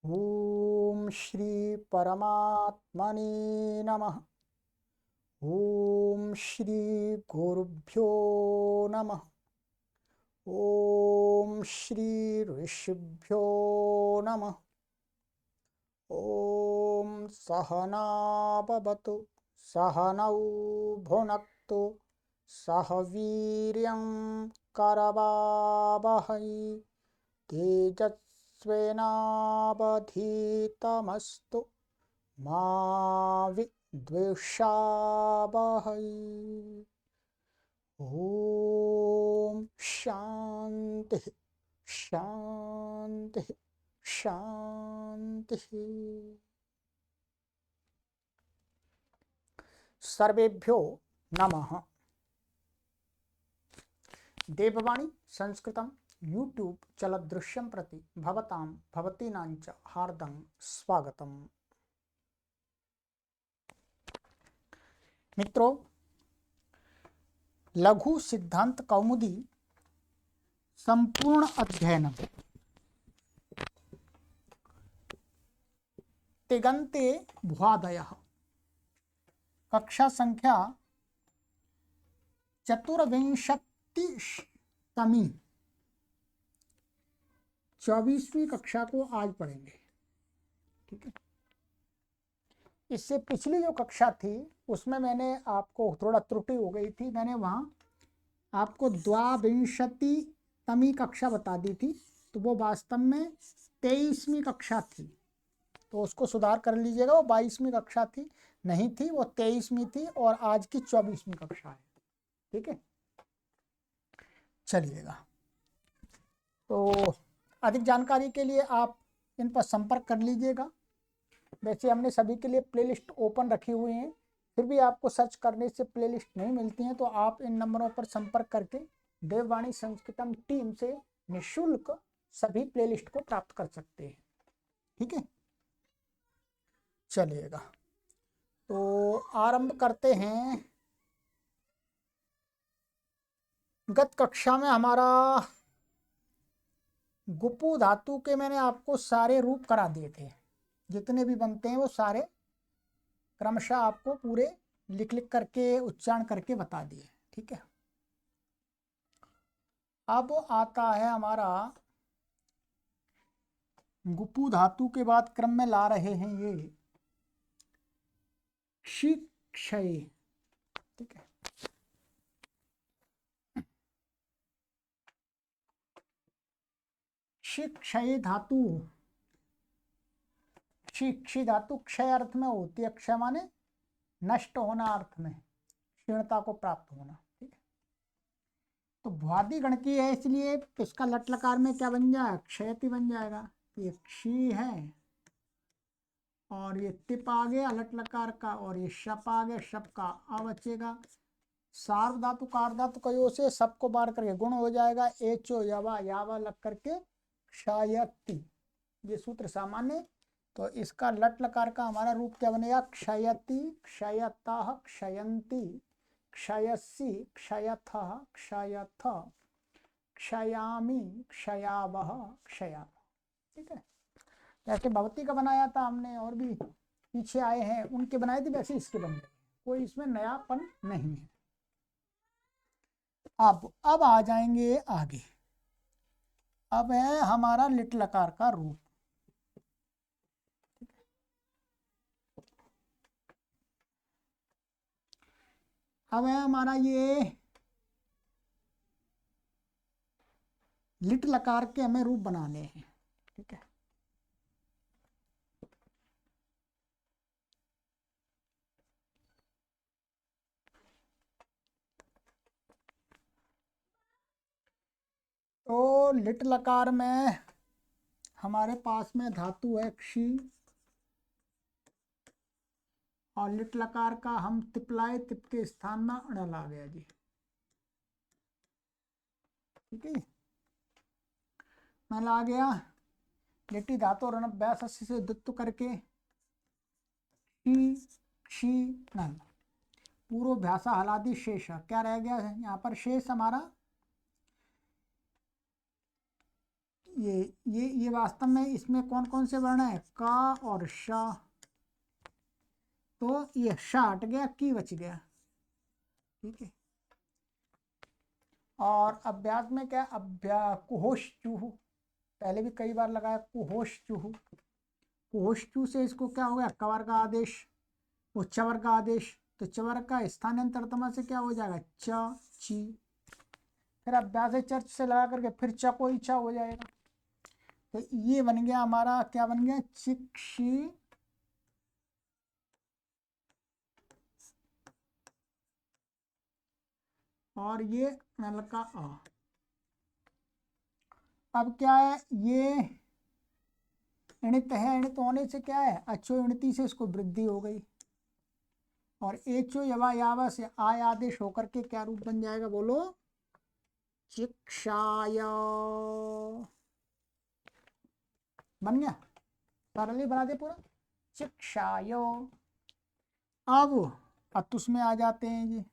ओम श्री परमात्मने नमः। ओम श्री गुरुभ्यो नमः। ओम श्री ऋषिभ्यो नमः। ओम सहना भवतु सहनौ भुनक्तु सह वीर्यं करवावहै तेजस्विनावधीतमस्तु मा विद्विषावहै। ओम शांति शांति शांति। सर्वेभ्यो नमः। देववाणी संस्कृतं यूट्यूब चलदृश्यं प्रति भवतां भवतीनां च हार्दं स्वागतम्। मित्रों, लघु सिद्धांत कौमुदी संपूर्ण अध्ययनम तिगंते भुआदयः कक्षा संख्या चतुर्विंशतितमी 24वीं कक्षा को आज पढ़ेंगे। ठीक है। इससे पिछली जो कक्षा थी उसमें मैंने आपको थोड़ा त्रुटि हो गई थी, मैंने वहाँ आपको द्वाविंशतितमी कक्षा बता दी थी, तो वो वास्तव में 23वीं कक्षा थी, तो उसको सुधार कर लीजिएगा। वो 22वीं कक्षा थी, नहीं थी, वो 23वीं थी और आज की 24वीं कक्षा है। ठीक है, चलिएगा। तो अधिक जानकारी के लिए आप इन पर संपर्क कर लीजिएगा। वैसे हमने सभी के लिए प्लेलिस्ट ओपन रखी हुई है, फिर भी आपको सर्च करने से प्लेलिस्ट नहीं मिलती हैं, तो आप इन नंबरों पर संपर्क करके देववाणी संस्कृतम टीम से निःशुल्क सभी प्लेलिस्ट को प्राप्त कर सकते हैं। ठीक है, चलिएगा तो आरंभ करते हैं। गत कक्षा में हमारा गुपु धातु के मैंने आपको सारे रूप करा दिए थे, जितने भी बनते हैं वो सारे क्रमशः आपको पूरे लिख लिख करके उच्चारण करके बता दिए। ठीक है, अब आता है हमारा गुपु धातु के बाद क्रम में ला रहे हैं ये शिक्षय। ठीक है, शिक्षय धातु, शिक्षी धातु क्षय अर्थ में होती है। क्षय माने नष्ट होना अर्थ में, क्षीणता को प्राप्त होना। ठीक है, तो भ्वादि गण की है, इसलिए इसका लट लकार में क्या बन जाएगा? क्षयति बन जाएगा। ये क्षी है और ये तिप आ गया लट लकार का, और ये शप आ गया, शप का अ बचेगा। सार्व धातु कार धातु कयो से सबको बार करके गुण हो जाएगा। एचो यवा यावा लग करके क्षयति, ये सूत्र सामान्य। तो इसका लट लकार का हमारा रूप क्या बनेगा? क्षयति, क्षयतः, क्षयंती, क्षयसि, क्षयथः, क्षयथ, क्षयामि, क्षयावह, क्षया। ठीक है, जैसे भवती का बनाया था हमने, और भी पीछे आए हैं उनके बनाए थे, वैसे इसके बन गए, कोई इसमें नयापन नहीं है। अब आ जाएंगे आगे। अब है हमारा लिट लकार का रूप। अब है हमारा ये लिट लकार के हमें रूप बनाने हैं। ठीक है, तो लिट लकार में हमारे पास में धातु है क्षी, और लिट लकार का हम तिपलाए, तिप के स्थान में अड़ल आ गया जी। ठीक है, नल आ गया, लिट्टी धातु रण अभ्यास से दुत्व करके क्षी नल, पूर्व भ्यासा हलादि शेष। क्या रह गया है यहाँ पर? शेष हमारा ये वास्तव में इसमें कौन कौन से वर्ण है, का और शा, तो ये शा हट गया, की बच गया। ठीक है, और अभ्यास में क्या, कुहोश चूहू, पहले भी कई बार लगाया, कुहोश चूहू। कुहोश चू से इसको क्या हो गया, कवर का आदेश, वो चवर का आदेश, तो चवर का स्थानांतरतमा से क्या हो जाएगा, च ची, फिर अभ्यास चर्च से लगा करके फिर च को इच्छा हो जाएगा। तो ये बन गया हमारा, क्या बन गया, चिक्षी, और ये नल का आ। अब क्या है, ये इणित है, इणित होने से क्या है, अचो इणिति से इसको वृद्धि हो गई, और एचो यवा यावा से आय आदेश होकर के क्या रूप बन जाएगा, बोलो, चिक्षाय, बन गया, सरल बना दे पूरा, चिक्षाय। अब अतुस में आ जाते हैं जी,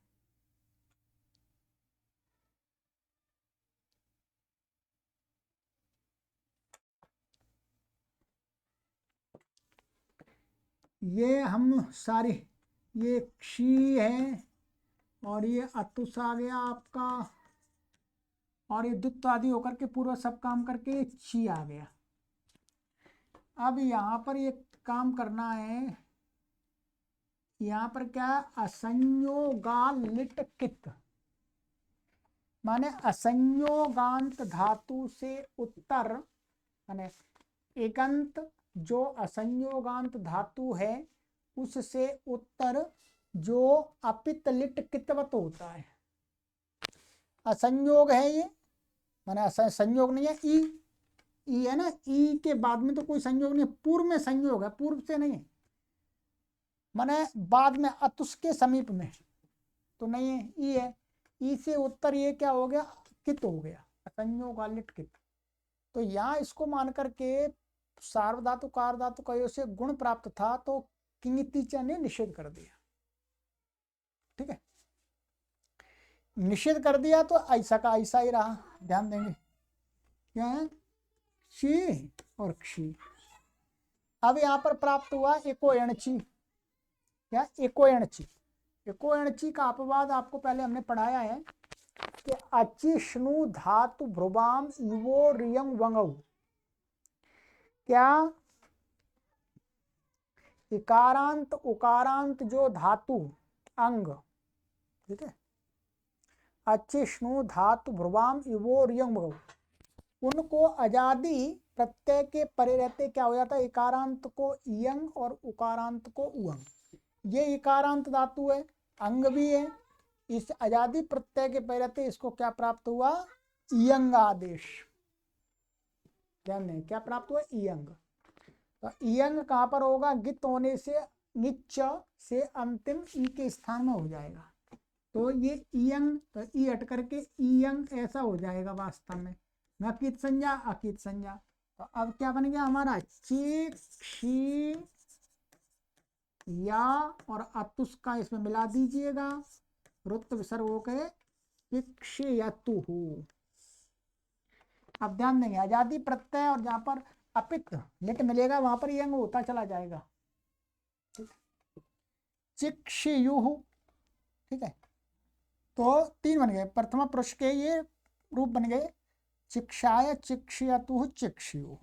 ये हम सारे, ये क्षी है, और ये अतुस आ गया आपका, और ये दुत्त आदि होकर के पूरा सब काम करके ची आ गया। अब यहाँ पर ये काम करना है, यहाँ पर क्या, असंयोगालिट कित, माने असंयोगांत धातु से उत्तर, माने एकांत जो असंयोगांत धातु है उससे उत्तर जो अपित लिट कितवत होता है, असंयोग है ये, माने संयोग नहीं है, ई है ना, ई के बाद में तो कोई संयोग नहीं, पूर्व में संयोग है, पूर्व से नहीं है, माने बाद में अतुस के समीप में तो नहीं है, ई है, ई से उत्तर ये क्या हो गया, कित हो गया, असंयोगालिट कित। तो यहाँ इसको मान करके सार्वधातु कारधातु कयो से गुण प्राप्त था, तो किंगितीचा ने निषेध कर दिया। ठीक है, निषेध कर दिया तो ऐसा का ऐसा ही रहा, ध्यान देंगे क्या है, ची और क्षी। अब यहाँ पर प्राप्त हुआ एको एणची, क्या, एको एणची, एको एणची का अपवाद आपको पहले हमने पढ़ाया है कि अचिष्णु धातु भ्रुवाम युवो रियंग वंगौ, क्या, इकारांत उकारांत जो धातु अंग, ठीक है, अचिष्णु धातु भ्रुवाम युवो रियंग वंगौ, उनको अजादी प्रत्यय के परे रहते क्या हो जाता है, इकारांत को इयंग और उकारांत को उअंग, ये इकारांत धातु है, अंग भी है, इस अजादी प्रत्यय के परे रहते इसको क्या प्राप्त हुआ, इयंग आदेश, ध्यान दें क्या प्राप्त हुआ, इयंग। तो इयंग कहाँ पर होगा, गित होने से निच्च से अंतिम ई के स्थान में हो जाएगा, तो ये इयंग, तो ई हट करके इयंग ऐसा हो जाएगा वास्तव में, न कित संज्ञा अकित संज्ञा। तो अब क्या बन गया हमारा, ची क्षी या और अतुस का इसमें मिला दीजिएगा, रुत विसर्ग हो गए, इक्षयतुहु। अब ध्यान देंगे, आजादी प्रत्यय और जहां पर अपित लिट मिलेगा वहां पर यंग होता चला जाएगा, चिक्षयुहु। ठीक है, तो तीन बन गए, प्रथमा पुरुष के ये रूप बन गए, चिक्षाय चिक्षयतुहु चिक्षयुहु।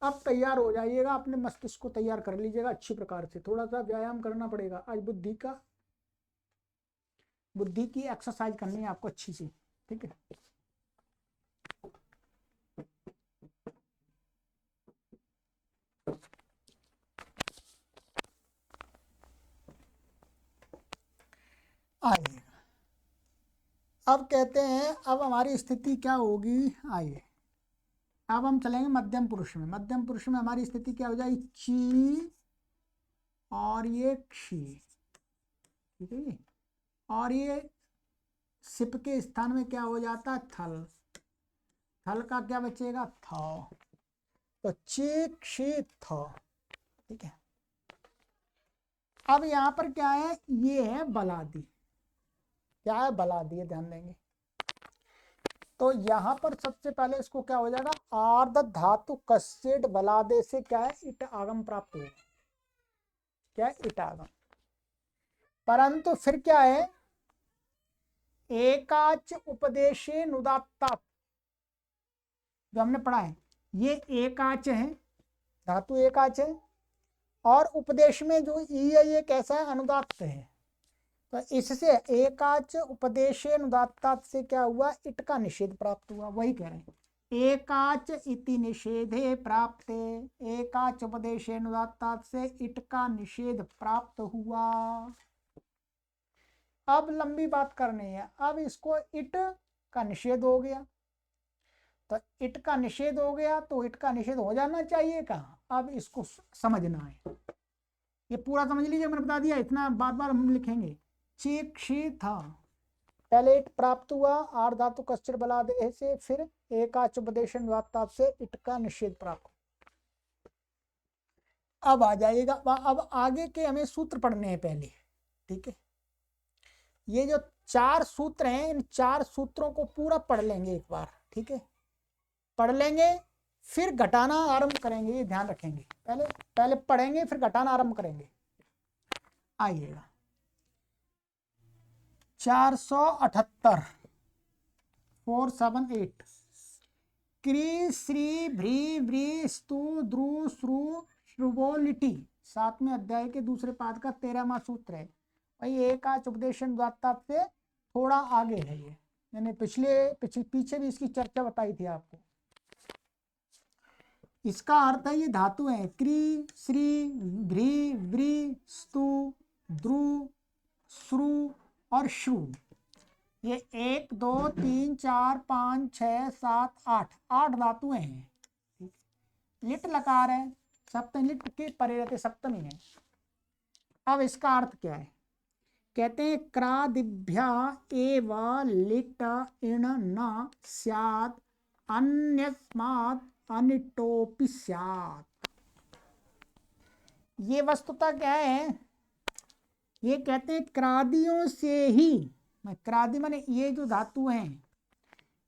अब तैयार हो जाइएगा, अपने मस्तिष्क को तैयार कर लीजिएगा अच्छी प्रकार से, थोड़ा सा व्यायाम करना पड़ेगा आज, बुद्धि की एक्सरसाइज करनी है आपको अच्छी सी। ठीक है, आइए अब कहते हैं, अब हमारी स्थिति क्या होगी, आइए अब हम चलेंगे मध्यम पुरुष में। मध्यम पुरुष में हमारी स्थिति क्या हो जाएगी, ची और ये क्षी, ठीक है जी, और ये सिप के स्थान में क्या हो जाता है, थल, थल का क्या बचेगा, थ, तो ची क्षी थ। ठीक है, अब यहाँ पर क्या है, ये है बलादी, क्या है बलादी, ध्यान देंगे, तो यहाँ पर सबसे पहले इसको क्या हो जाएगा, आर्ध धातु कस्येट बलादे से क्या है, इट आगम प्राप्त होगा। क्या है, इट आगम। परंतु फिर क्या है, एकाच उपदेशे नुदात्ता, जो हमने पढ़ा है, ये एकाच है, धातु एकाच है, और उपदेश में जो ई है ये कैसा है, अनुदात्त है। तो इससे एकाच उपदेशे अनुदात्तात से क्या हुआ, इट का निषेध प्राप्त हुआ। वही कह रहे हैं, एकाच इति निषेधे प्राप्ते, एकाच उपदेशे अनुदात्तात से इट का निषेध प्राप्त हुआ। अब लंबी बात करनी है, अब इसको इट का निषेध हो गया, तो इट का निषेध हो गया तो इट का निषेध हो जाना चाहिए कहाँ, अब इसको समझना है। ये पूरा समझ लीजिए, मैंने बता दिया, इतना बार बार हम लिखेंगे। चीक्षी था, पहले इट प्राप्त हुआ आर्ध धातु कश्चित बलादेह से, फिर एकाच उपदेशन वात्ताप से इट का निषेध प्राप्त। अब आ जाएगा, अब आगे के हमें सूत्र पढ़ने हैं पहले, ठीक है। ये जो 4 सूत्र हैं, इन 4 सूत्रों को पूरा पढ़ लेंगे एक बार, ठीक है। पढ़ लेंगे फिर घटाना आरंभ करेंगे, ये ध्यान रखेंगे। पहले पढ़ेंगे फिर घटाना आरंभ करेंगे। आइएगा 478 478 क्री श्री भ्री व्री स्तु द्रु श्रु श्रुवोलिटी, 7वें अध्याय के दूसरे पाद का 13वां सूत्र है। भाई एकाच उपदेशन वात्ताप से थोड़ा आगे है ये, मैंने पीछे भी इसकी चर्चा बताई थी आपको। इसका अर्थ है ये धातु है, क्री श्री भ्री व्री स्तु द्रु श्रु और श्रु, ये 1 2 3 4 5 6 7 8 धातुएं हैं। लिट लकार है, सप्तमी लिट के परे रहते सप्तमी है। अब इसका अर्थ क्या है, कहते हैं क्रादिभ्या एव लिट इण न स्यात् अन्यस्मात् अनिटोपि स्यात्। ये वस्तुतः क्या है, ये कहते हैं क्रादियों से ही, क्रादि माने ये जो धातु हैं,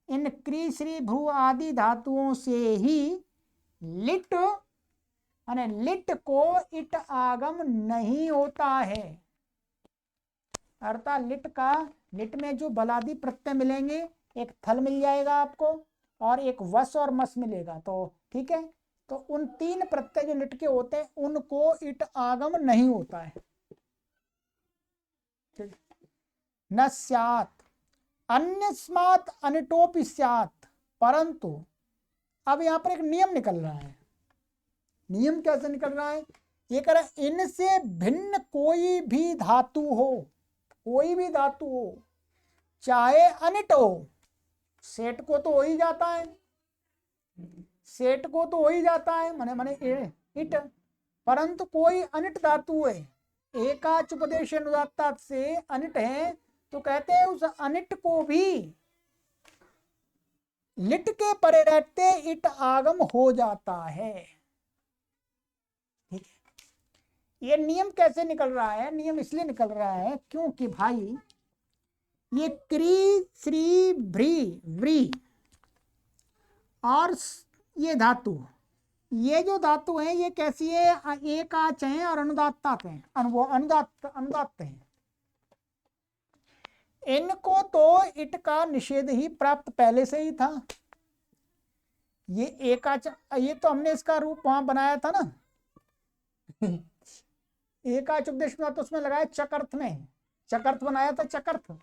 इन क्री श्री भ्रू आदि धातुओं से ही लिट माने लिट को इट आगम नहीं होता है। अर्थात लिट में जो बलादी प्रत्यय मिलेंगे, एक थल मिल जाएगा आपको और एक वस और मस मिलेगा, तो ठीक है। तो उन 3 प्रत्यय जो लिट के होते हैं उनको इट आगम नहीं होता है। न स्यात् अन्यस्मात् अनिटोपि स्यात्, परंतु अब यहां पर एक नियम निकल रहा है। नियम कैसे निकल रहा है, ये कह रहा है इनसे भिन्न कोई भी धातु हो, कोई भी धातु हो, चाहे अनिट हो, सेट को तो हो ही जाता है, सेट को तो हो ही जाता है माने इट, परंतु कोई अनिट धातु है, एकाच उपदेश अनुदात्ता से अनिट है, तो कहते हैं उस अनिट को भी लिट के परे रहते इट आगम हो जाता है। ठीक है, ये नियम कैसे निकल रहा है, नियम इसलिए निकल रहा है क्योंकि भाई ये क्री श्री भ्री व्री और ये धातु, ये जो धातु है ये कैसी है, एकाच है और अनुदात्त हैं, अनुदात्त हैं। इनको तो इट का निषेध ही प्राप्त पहले से ही था। ये एकाच, ये तो हमने इसका रूप वहां बनाया था ना एकाच उपदेश में, तो उसमें लगाया चकर्थ में, चकर्थ बनाया था, चकर्थ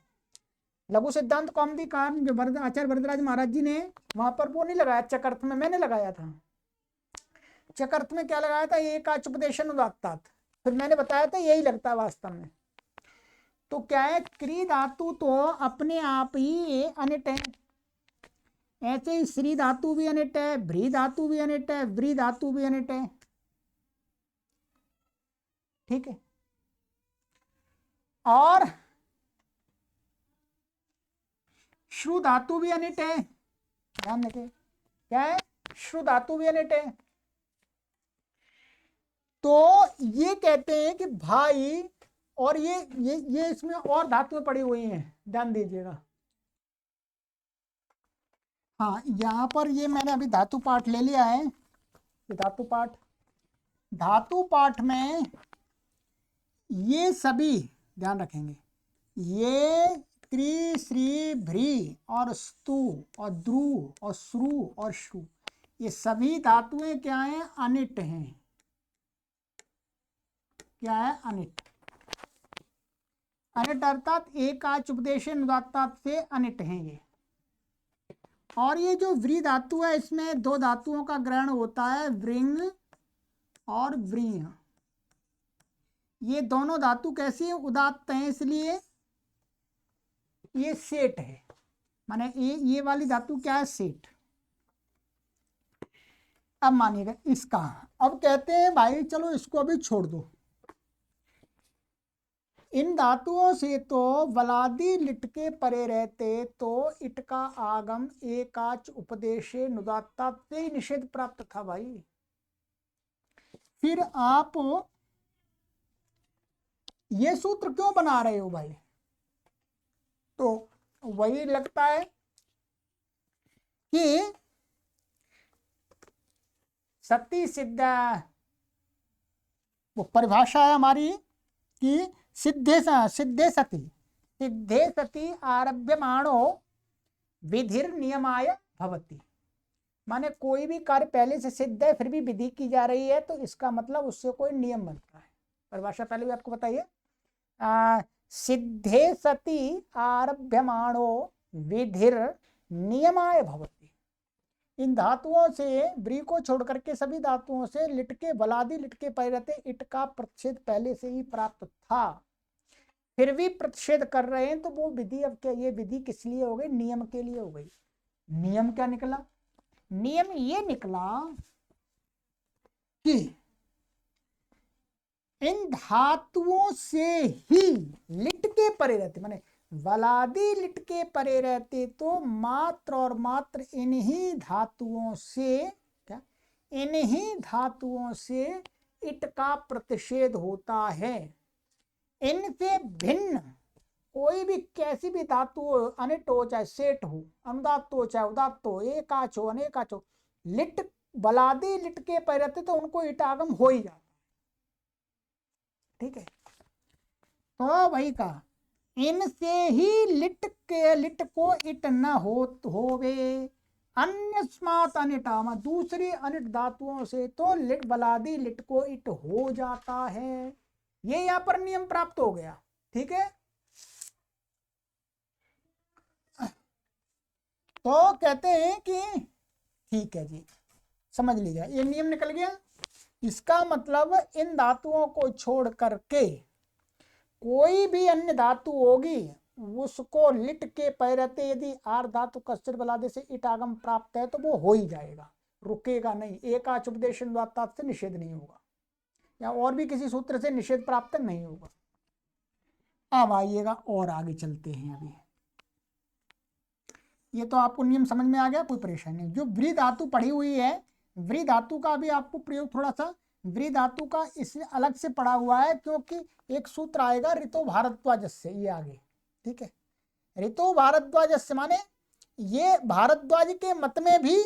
लघु सिद्धांत कौमुदी कारण जो आचार्य वरदराज महाराज जी ने वहां पर वो नहीं लगाया, चकर्थ में मैंने लगाया था। चकर्थ में क्या लगाया था, एकाच उपदेशन उदात्तात, फिर मैंने बताया था यही लगता है वास्तव में। तो क्या है, क्री धातु तो अपने आप ही अनिट है, ऐसे ही श्री धातु भी अनिट है, भ्री धातु भी अनिट है, व्री धातु भी अनिट है। ठीक है, और श्रु धातु भी अनिट है, ध्यान रखें, क्या है, श्रु धातु भी अनिट है। तो ये कहते हैं कि भाई, और ये इसमें और धातुएं पड़ी हुई हैं, ध्यान दीजिएगा। हाँ, यहाँ पर ये मैंने अभी धातु पाठ ले लिया है। ये धातु पाठ में ये सभी ध्यान रखेंगे, ये त्रि श्री भ्री और स्तु और द्रु और श्रु और शु, ये सभी धातुएं क्या हैं? अनिट हैं। क्या है? अनिट। अनिट अर्थात एकाच उपदेश अनुदात्तात से अनिट हैं ये। और ये जो व्री धातु है, इसमें दो धातुओं का ग्रहण होता है, वृंग और व्रीय। ये दोनों धातु कैसी है? उदात्त हैं, इसलिए ये सेठ है। माने ये वाली धातु क्या है? सेठ। अब मानिएगा इसका, अब कहते हैं भाई चलो इसको अभी छोड़ दो। इन धातुओं से तो वलादी लिट के परे रहते तो इट का आगम एकाच उपदेशे नुदात्ता से ही निषेध प्राप्त था भाई। फिर आप ये सूत्र क्यों बना रहे हो भाई? तो वही लगता है कि सती सिद्ध, वो परिभाषा है हमारी कि सिद्धे सती आरभ्यमाणो विधिर नियमाय भवति। माने कोई भी कार्य पहले से सिद्ध है फिर भी विधि की जा रही है तो इसका मतलब उससे कोई नियम बनता है। परिभाषा पहले भी आपको बताइए, सिद्धे सती आरभ्यमाणो विधिर नियमाय भवति। इन धातुओं से, ब्री को छोड़ करके सभी धातुओं से लिटके बलादी लिटके पड़े रहते इट का प्रतिषेध पहले से ही प्राप्त था, फिर भी प्रतिषेध कर रहे हैं तो वो विधि, अब क्या ये विधि किस लिए हो गई? नियम के लिए हो गई। नियम क्या निकला? नियम ये निकला कि इन धातुओं से ही लिटके परे रहते, माने वलादी लिटके परे रहते तो मात्र और मात्र इन्हीं धातुओं से, क्या इन्हीं धातुओं से इट का प्रतिषेध होता है। इनसे भिन्न कोई भी कैसी भी धातु हो, अनिट हो चाहे सेठ हो, अनुदात्त हो चाहे उदात्त हो, एकाच हो अनेकाच हो, लिट बलादी लिट के परे रहते तो उनको इट आगम हो ही जाता। ठीक है, तो वही कहा इनसे ही लिट को इट न होवे अन्यस्मात् अनिटामा, दूसरी अनिट धातुओं से तो लिट बलादी लिट को इट हो जाता है। ये यहां पर नियम प्राप्त हो गया। ठीक है, तो कहते हैं कि ठीक है जी, समझ लीजिए ये नियम निकल गया। इसका मतलब इन धातुओं को छोड़ करके कोई भी अन्य धातु होगी उसको लिट के पैरते यदि आर धातु कस्तर बलादे से इट आगम प्राप्त है तो वो हो ही जाएगा, रुकेगा नहीं। एकाच उपदेश से निषेध नहीं होगा या और भी किसी सूत्र से निषेध प्राप्त नहीं होगा। अब आइएगा और आगे चलते हैं। अभी ये तो आपको नियम समझ में आ गया, कोई परेशानी नहीं। जो व्री धातु पढ़ी हुई है, व्री धातु का भी आपको प्रयोग थोड़ा सा, व्री धातु का इसलिए अलग से पढ़ा हुआ है क्योंकि एक सूत्र आएगा ऋतो भारद्वाज से, ये आगे। ठीक है, ऋतो भारद्वाज से माने ये भारद्वाज के मत में भी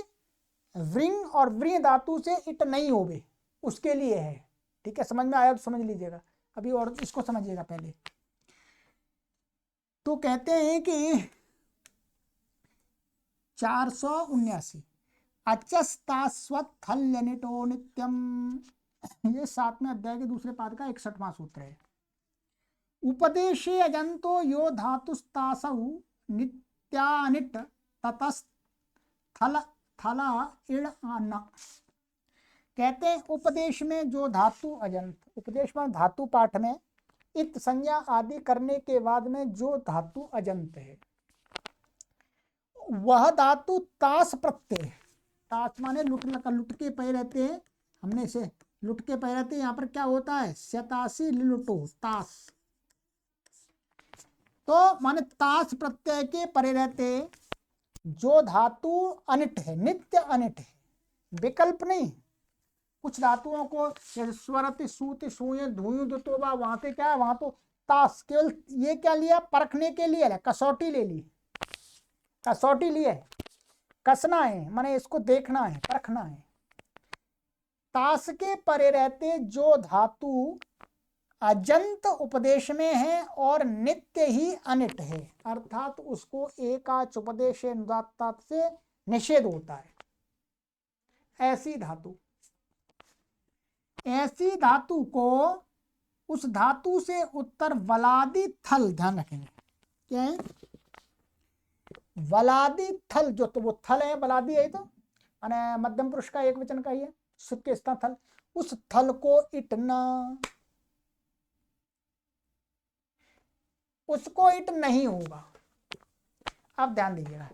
वृंग और व्री धातु से इट नहीं होवे, उसके लिए है। ठीक है, समझ में आया तो समझ लीजिएगा, अभी और इसको समझिएगा पहले। तो कहते हैं कि 479 अचस्तास्वत्थल्यनिटो नित्यम, ये 7वें अध्याय के दूसरे पाद का 61वां सूत्र है। उपदेशे अजंतो यो धातुस्तासौ नित्यानिट ततस्थल थला इड़ आना। कहते हैं उपदेश में जो धातु अजंत, उपदेश में धातु पाठ में इत संज्ञा आदि करने के बाद में जो धातु अजंत है वह धातु तास प्रत्यय, तास माने लुट के पै रहते हैं, हमने इसे लुट के पै रहते हैं, यहाँ पर क्या होता है शतासी लुटो तास, तो माने तास प्रत्यय के परे रहते जो धातु अनिट है, नित्य अनिट है, विकल्प नहीं। कुछ धातुओं को स्वरति सूति सूय धुयु दुतोबा, वहां पे क्या है, वहां तो तास, केवल ये क्या लिया परखने के लिए, कसौटी ले ली, कसौटी लिए कसना है, माने इसको देखना है, परखना है। तास के परे रहते जो धातु अजंत उपदेश में है और नित्य ही अनिट है, अर्थात उसको एकाच उपदेश अनुदात्त से निषेध होता है। ऐसी धातु, ऐसी धातु को उस धातु से उत्तर वलादी थल, ध्यान रखेंगे क्या है वलादी थल, जो तो वो थल है, वलादी है तो माने मध्यम पुरुष का एक वचन का ही है, सुख के स्थान थल, उस थल को इटना, उसको इट नहीं होगा। अब ध्यान दीजिएगा,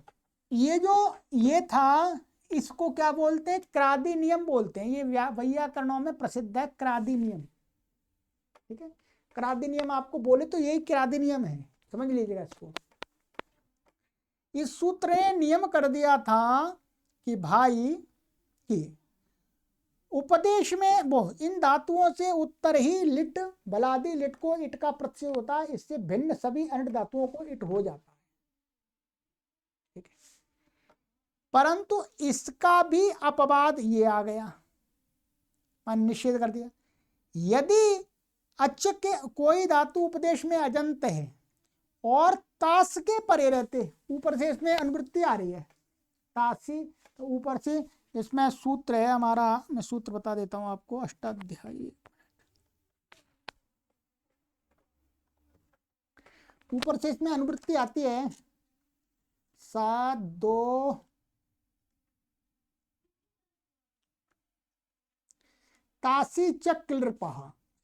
ये जो ये था इसको क्या बोलते हैं, क्रादि नियम बोलते हैं। ये वैयाकरणों में प्रसिद्ध है क्रादि नियम, ठीक है। क्रादि नियम आपको बोले तो यही क्रादि नियम है, समझ लीजिएगा इसको। इस सूत्र ने नियम कर दिया था कि भाई कि उपदेश में वो इन धातुओं से उत्तर ही लिट, बलादी लिट को इट का प्रत्यय होता है, इससे भिन्न सभी अनिट धातुओं को इट हो जाता है, ठीक है। परंतु इसका भी अपवाद ये आ गया, निषेध कर दिया। यदि अच के कोई धातु उपदेश में अजंत है और तास के परे रहते, ऊपर से इसमें अनुवृत्ति आ रही है तासी, तो ऊपर से इसमें सूत्र है हमारा, मैं सूत्र बता देता हूं आपको, अष्टाध्यायी, ऊपर से इसमें अनुवृत्ति आती है 7-2 तासी चक्र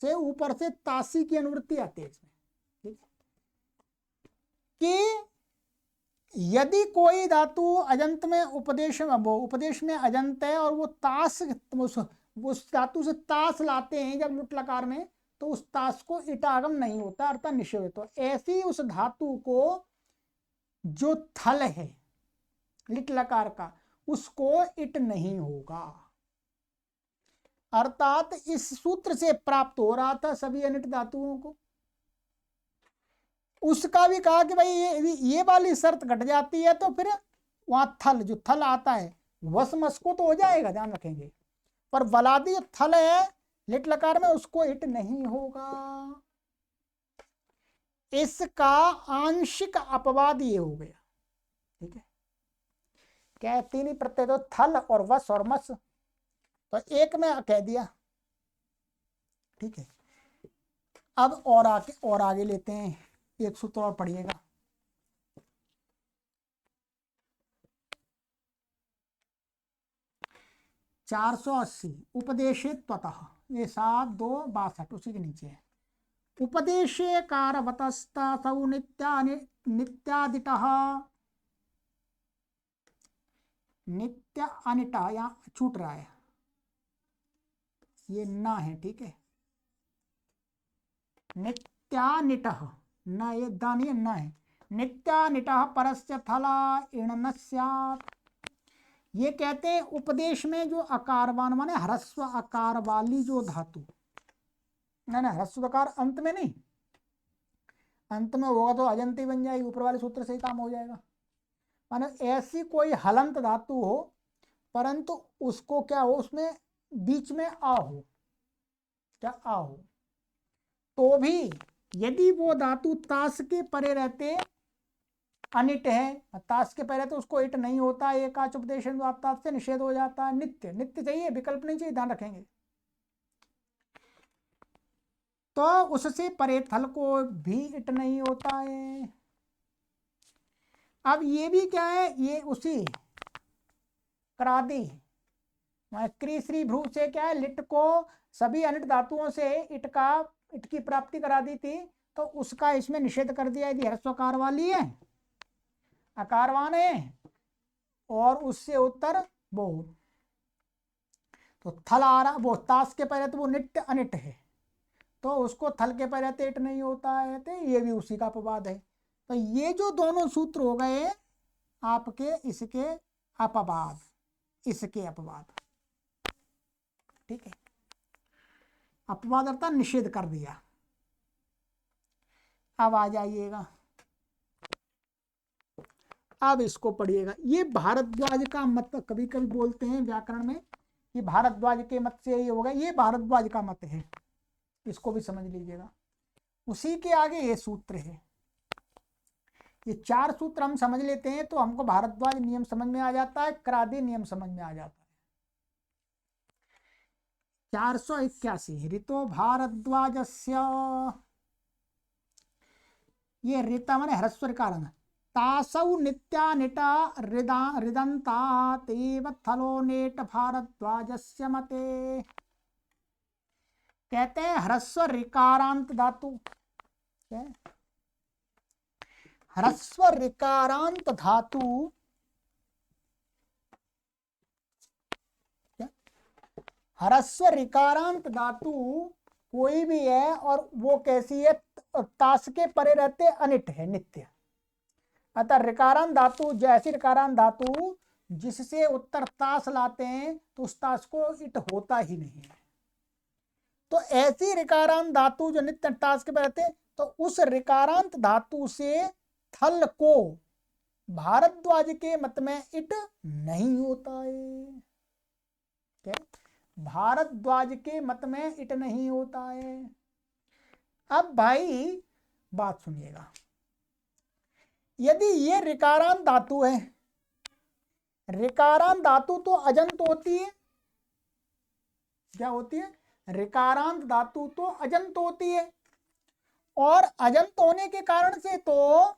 से ऊपर से तासी की अनुवृत्ति आती है इसमें, ठीक कि यदि कोई धातु अजंत में उपदेश में अजंत है और वो तास, उस धातु से तास लाते हैं जब लुट लकार में, तो उस तास को इटागम नहीं होता, अर्थात निषेध। तो ऐसी उस धातु को जो थल है लिट लकार का, उसको इट नहीं होगा, अर्थात इस सूत्र से प्राप्त हो रहा था सभी अनिट धातुओं को। उसका भी कहा कि भाई ये वाली शर्त घट जाती है तो फिर वहां थल, जो थल आता है वसमस को तो हो जाएगा, ध्यान रखेंगे, पर वलादी जो थल है लिट लकार में उसको इट नहीं होगा। इसका आंशिक अपवाद ये हो गया, ठीक है। क्या है, तीन ही प्रत्यय तो थल और वस और मस, तो एक में कह दिया, ठीक है। अब और आगे लेते हैं, एक सूत्र और पढ़िएगा। चार 480 उपदेशे त्वतः, ये 7-2-62 उसी के नीचे है। उपदेशे कारवतस्तौ नित्यादितः, नित्य अनिटा, यहाँ छूट रहा है, ये ना है, ठीक है। नित्यानिटः, न ये दानी है, न है। नित्यानिटः परस्य थला इण स्यात्, ये कहते हैं उपदेश में जो अकारवान माने ह्रस्व आकार वाली जो धातु, ना ह्रस्व आकार अंत में नहीं, अंत में होगा तो अजंती बन जाएगी, ऊपर वाले सूत्र से ही काम हो जाएगा। माने ऐसी कोई हलंत धातु हो परंतु उसको क्या हो, उसमें बीच में आ हो, क्या आ हो, तो भी यदि वो धातु तास के परे रहते अनिट है, तास के परे तो उसको इट नहीं होता, एकाच उपदेश से निषेध हो जाता है। नित्य, नित्य चाहिए, विकल्प नहीं चाहिए, ध्यान रखेंगे। तो उससे परे थल को भी इट नहीं होता है। अब ये भी क्या है, ये उसी क्रादि क्रीश्री भ्रू से क्या है, लिट को सभी अनिट धातुओं से इट की प्राप्ति करा दी थी, तो उसका इसमें निषेध कर दिया। यदि ह्रस्वकार वाली है, आकारवान है और उससे उत्तर वो, तो थल आ रहा, वो तास के पहले तो वो नित्य अनिट है, तो उसको थल के पहले तो इट नहीं होता है, तो ये भी उसी का अपवाद है। तो ये जो दोनों सूत्र हो गए आपके, इसके अपवाद, इसके अपवाद, ठीक है। अपवाद अर्थात निषेध कर दिया। अब आ जाइएगा अब इसको पढ़िएगा। ये भारद्वाज का मत, कभी कभी बोलते हैं व्याकरण में कि भारद्वाज के मत से ये होगा, ये भारद्वाज का मत है, इसको भी समझ लीजिएगा। उसी के आगे ये सूत्र है। ये 4 सूत्र हम समझ लेते हैं तो हमको भारद्वाज नियम समझ में आ जाता है, क्रादि नियम समझ में आ जाता है। 481 ऋतो भारद्वाजस्य, ये ऋता माने ह्रस्व कारण, तासौ नित्या निटा हृदन्तातेव थलो नेट भारद्वाजस्य मते। कहते हैं ह्रस्व ऋकारांत धातु, ह्रस्व ऋकारांत धातु, ह्रस्व ऋकारांत धातु कोई भी है और वो कैसी है, ताश के परे रहते अनिट है, नित्य। अतः ऋकारांत धातु, जैसी ऋकारांत धातु जिससे उत्तर ताश लाते हैं तो उस ताश को इट होता ही नहीं है। तो ऐसी ऋकारांत धातु जो नित्य ताश के परे रहते, तो उस ऋकारांत धातु से थल को भारद्वाज के मत में इट नहीं होता है। क्या? भारद्वाज के मत में इट नहीं होता है। अब भाई बात सुनिएगा, यदि ये ऋकारांत धातु है, ऋकारांत धातु तो अजंत होती है, क्या होती है? ऋकारांत धातु तो अजंत होती है, और अजंत होने के कारण से तो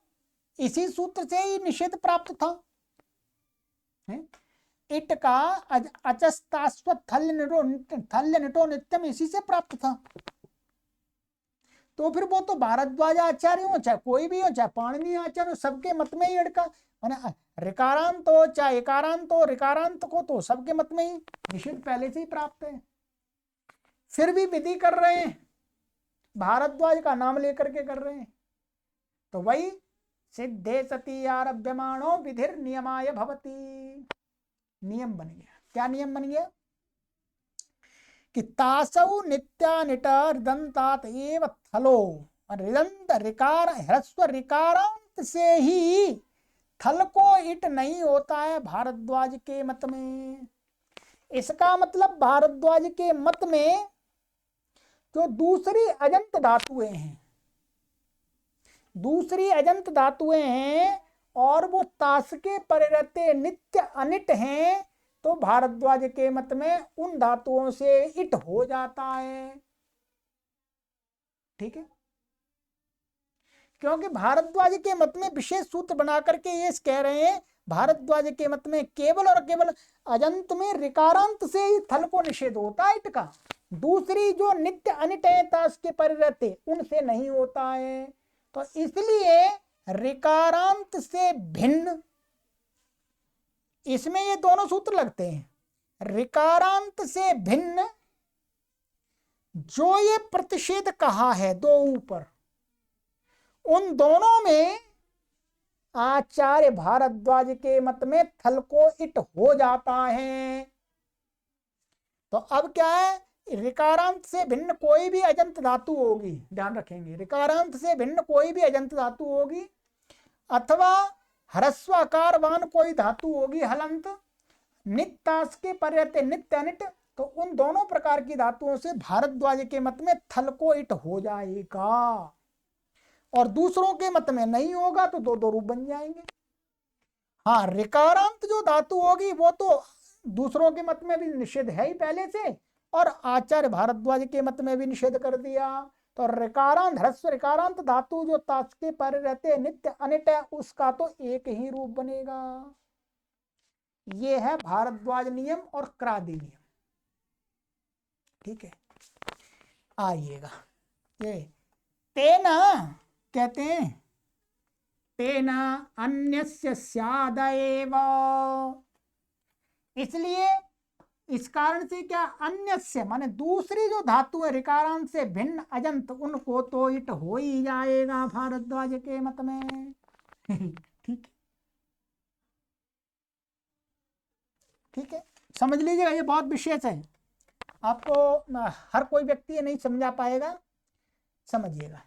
इसी सूत्र से ही निषेध प्राप्त था, है? इट का अचस्तास्व थल्य निटो नित्यम इसी से प्राप्त था। तो फिर वो तो भारद्वाज आचार्य हो चाहे कोई भी हो, चाहे पाणिनि आचार्य हो, सबके मत में ही इड़का माने ऋकारांत हो चाहे एकारांत हो, ऋकारांत को तो सबके मत में ही निषेध पहले से ही प्राप्त है। फिर भी विधि कर रहे हैं, भारद्वाज का नाम लेकर के कर रहे हैं। तो वही सिद्धे सती आरभ्यमाणो विधिर नियमाय भवति, नियम बन गया। क्या नियम बन गया? कि तासौ नित्यानिटा हृदंतात एव थलो, हृदंत ऋकार ह्रस्व ऋकारांत से ही थल को इट नहीं होता है भारद्वाज के मत में। इसका मतलब भारद्वाज के मत में जो दूसरी अजंत धातुएं हैं, दूसरी अजंत धातुएं हैं और वो ताश के परे रहते नित्य अनिट हैं, तो भारद्वाज के मत में उन धातुओं से इट हो जाता है। ठीक है, क्योंकि भारद्वाज के मत में विशेष सूत्र बना करके ये कह रहे हैं, भारद्वाज के मत में केवल और केवल अजंत में ऋकारांत से ही थल को निषेध होता है इट का, दूसरी जो नित्य अनिट है ताश के परे रहते उनसे नहीं होता है। तो इसलिए ऋकारांत से भिन्न, इसमें ये दोनों सूत्र लगते हैं। ऋकारांत से भिन्न जो ये प्रतिषेध कहा है दो ऊपर, उन दोनों में आचार्य भारद्वाज के मत में थल को इट हो जाता है। तो अब क्या है, ऋकारांत से भिन्न कोई भी अजंत धातु होगी, ध्यान रखेंगे, ऋकारांत से भिन्न कोई भी अजंत धातु होगी अथवा ह्रस्वाकारवान कोई धातु होगी हलंत, नित्तास के पर्यते नित्य अनिट, तो उन दोनों प्रकार की धातुओं से भारद्वाज के मत में थल को इट हो जाएगा, और दूसरों के मत में नहीं होगा तो दो दो रूप बन जाएंगे। हाँ, ऋकारांत जो धातु होगी वो तो दूसरों के मत में भी निषेध है ही पहले से, और आचार्य भारद्वाज के मत में भी निषेध कर दिया। तो ऋकारांत ह्रस्व ऋकारांत धातु जो ताश के परे रहते नित्य अनिट है, उसका तो एक ही रूप बनेगा। ये है भारद्वाज नियम और क्रादि नियम। ठीक है, आइएगा, ये तेना कहते हैं, तेना अन्यस्य स्यादेव, इसलिए इस कारण से क्या, अन्यस्य माने दूसरी जो धातु है ऋकारांत से भिन्न अजंत, उनको तो इट हो ही जाएगा भारद्वाज के मत में। ठीक, ठीक है, समझ लीजिएगा, ये बहुत विशेष है, आपको हर कोई व्यक्ति ये नहीं समझा पाएगा, समझिएगा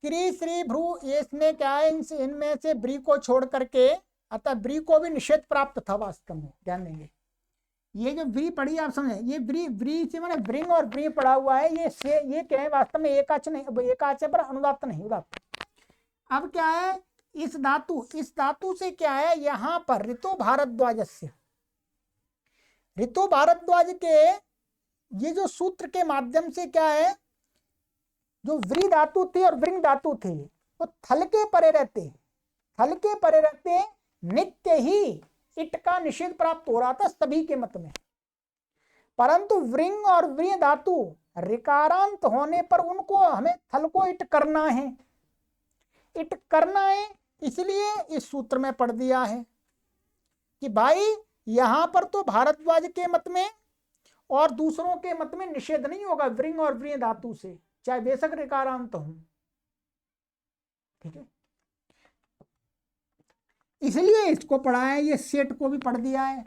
क्री श्री भ्रू ये इसमें क्या है, इनमें से ब्री को छोड़ करके, अतः ब्री को भी निषेध प्राप्त था वास्तव में, ध्यान देंगे। ये जो ब्री पढ़ी आप समझे, ये ब्री ब्री से मैंने ब्रिंग और ब्री पढ़ा हुआ है, ये क्या है वास्तव में एकाच नहीं, एकाच है पर अनुदात्त नहीं, उदात्त। अब क्या है, इस धातु से क्या है, यहाँ पर ऋतु भारद्वाजस्य, ऋतु भारद्वाज के ये जो सूत्र के माध्यम से क्या है, जो व्री धातु थी और व्रिंग धातु थी वो थल के परे रहते, थल के परे रहते नित्य ही इट का निषेध प्राप्त हो रहा था सभी के मत में। परंतु व्रिंग और व्री धातु ऋकारांत होने पर उनको हमें थल को इट करना है, इट करना है, इसलिए इस सूत्र में पढ़ दिया है कि भाई यहां पर तो भारद्वाज के मत में और दूसरों के मत में निषेध नहीं होगा व्रिंग और व्री धातु से, चाहे बेशक ऋकारांत हो, ठीक है। इसलिए इसको पढ़ा है, ये सेट को भी पढ़ दिया है,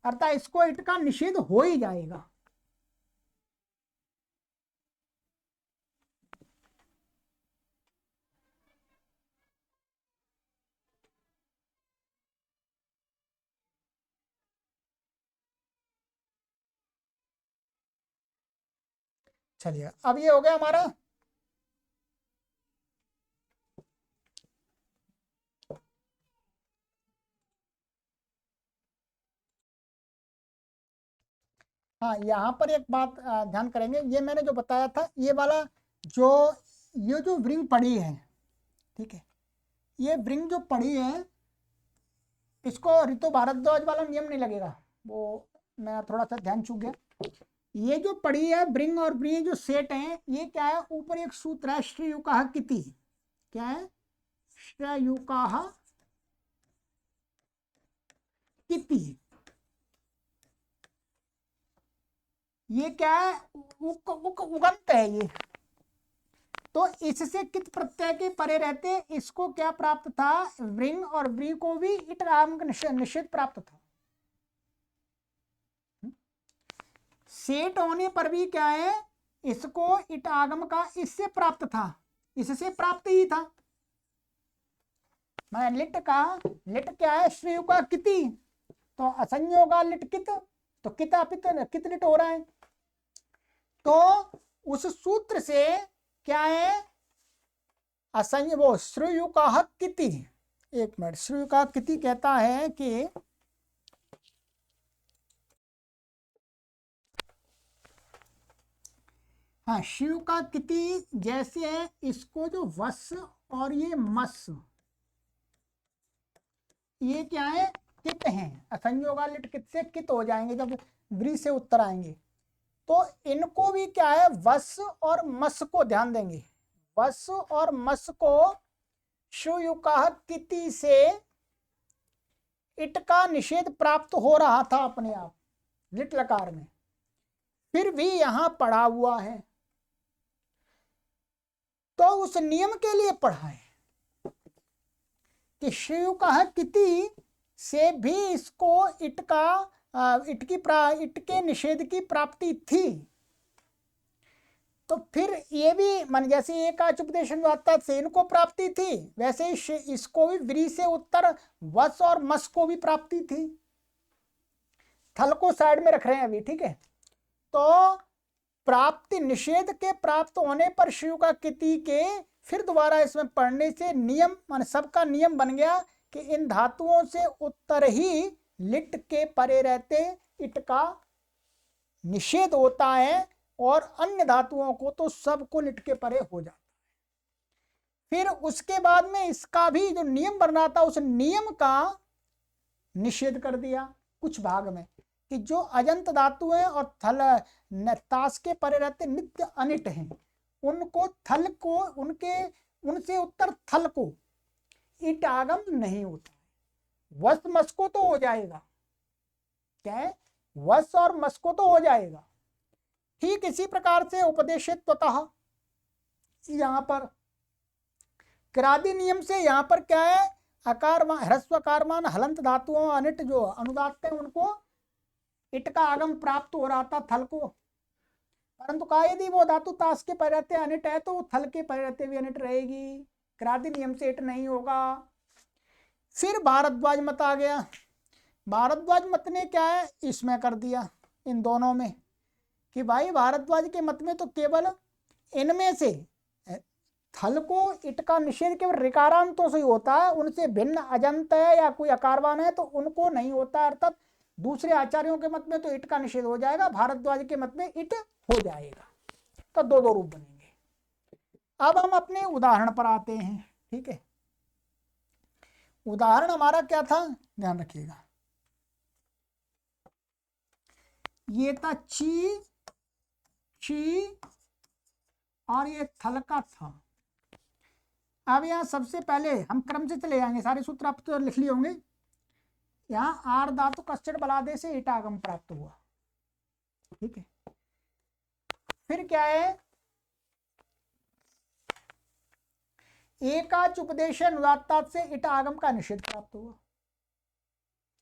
अर्थात इसको इट का निषेध हो ही जाएगा। चलिए अब ये हो गया हमारा हाँ, यहाँ पर एक बात ध्यान करेंगे, ये मैंने जो बताया था ये वाला जो ये जो व्रिंग पड़ी है, ठीक है, ये व्रिंग जो पड़ी है इसको ऋतु भारद्वाज वाला नियम नहीं लगेगा, वो मैं थोड़ा सा ध्यान चूक गया। ये जो पड़ी है ब्रिंग और ब्री जो सेट है, ये क्या है, ऊपर एक सूत्र है श्रेयुकाः किति, क्या है, श्रेयुकाः किति, ये क्या है, उगंत है ये, तो इससे कित प्रत्यय के परे रहते इसको क्या प्राप्त था, व्रिंग और व्री को भी इट आगम का निषेध प्राप्त था। सेट होने पर भी क्या है, इसको इट आगम का इससे प्राप्त था, इससे प्राप्त ही था। मैं लिट का, लिट क्या है, श्रेयुकाः किति, तो असंयोगा लिट कित, तो कित अपित कित लिट हो रहा है, तो उस सूत्र से क्या है, असंय वो श्रेयुकाः किति, एक मिनट, श्रेयुकाः किति कहता है कि हाँ, श्रेयुकाः किति जैसे है, इसको जो वस और ये मस, ये क्या है, कित हैं, असंयोगा लिट कित से कित हो जाएंगे जब व्री से उत्तर आएंगे, तो इनको भी क्या है, वस और मस को ध्यान देंगे, वस और मस को श्रेयुकाः किति से इट का निषेध प्राप्त हो रहा था अपने आप लिट लकार में, फिर भी यहां पढ़ा हुआ है, तो उस नियम के लिए पढ़ा है कि श्रेयुकाः किति से भी इसको इट का इट के निषेध की प्राप्ति थी, तो फिर ये भी मन जैसे एकाच उपदेशनुदात्तः से इनको प्राप्ति थी, वैसे ही इसको भी व्री से उत्तर वस और मस को भी प्राप्ति थी। थल को साइड में रख रहे हैं अभी, ठीक है, तो प्राप्ति निषेध के प्राप्त होने पर श्रेयुकाः किति के फिर दोबारा इसमें पढ़ने से नियम मान सबका नियम बन गया कि इन धातुओं से उत्तर ही लिट के परे रहते इट का निषेध होता है, और अन्य धातुओं को तो सबको लिट के परे हो जाता है। फिर उसके बाद में इसका भी जो नियम बन रहा था उस नियम का निषेध कर दिया कुछ भाग में, कि जो अजंत धातु है और थल तास के परे रहते नित्य अनिट हैं, उनको थल को उनसे उत्तर थल को इट आगम नहीं होता, वस मस को तो हो जाएगा, क्या है, वस और मस को तो हो जाएगा। ठीक इसी प्रकार से उपदेशित्वतः यहां पर क्रादि नियम से यहां पर क्या है, अकारमान ह्रस्वकारमान हलंत धातुओं अनिट जो अनुदात्त है उनको इट का आगम प्राप्त हो रहा था थल को, परंतु कहा यदि वो धातु ताश के परिवर्ते अनिट है तो वो थल के परिवर्ते भी अनिट रहेगी, क्रादि नियम से इट नहीं होगा। फिर भारद्वाज मत आ गया। भारद्वाज मत ने क्या है इसमें कर दिया इन दोनों में कि भाई भारद्वाज के मत में तो केवल इनमें से थल को इट का निषेध केवल ऋकारांतों से ही होता है, उनसे भिन्न अजंत है या कोई अकारवान है तो उनको नहीं होता, अर्थात दूसरे आचार्यों के मत में तो इट का निषेध हो जाएगा, भारद्वाज के मत में इट हो जाएगा। तो दो दो रूप बनेंगे। अब हम अपने उदाहरण पर आते हैं। ठीक है, उदाहरण हमारा क्या था ध्यान रखिएगा, ये था ची ची और ये थल का था। अब यहाँ सबसे पहले हम क्रम से चले जाएंगे, सारे सूत्र आप तो लिख लिए होंगे। यहाँ आर धातु कश्चर बलादे से ईट आगम प्राप्त हुआ। ठीक है, फिर क्या है एकाच उपदेश अनुदात्ता से ईट आगम का निषेध प्राप्त हुआ।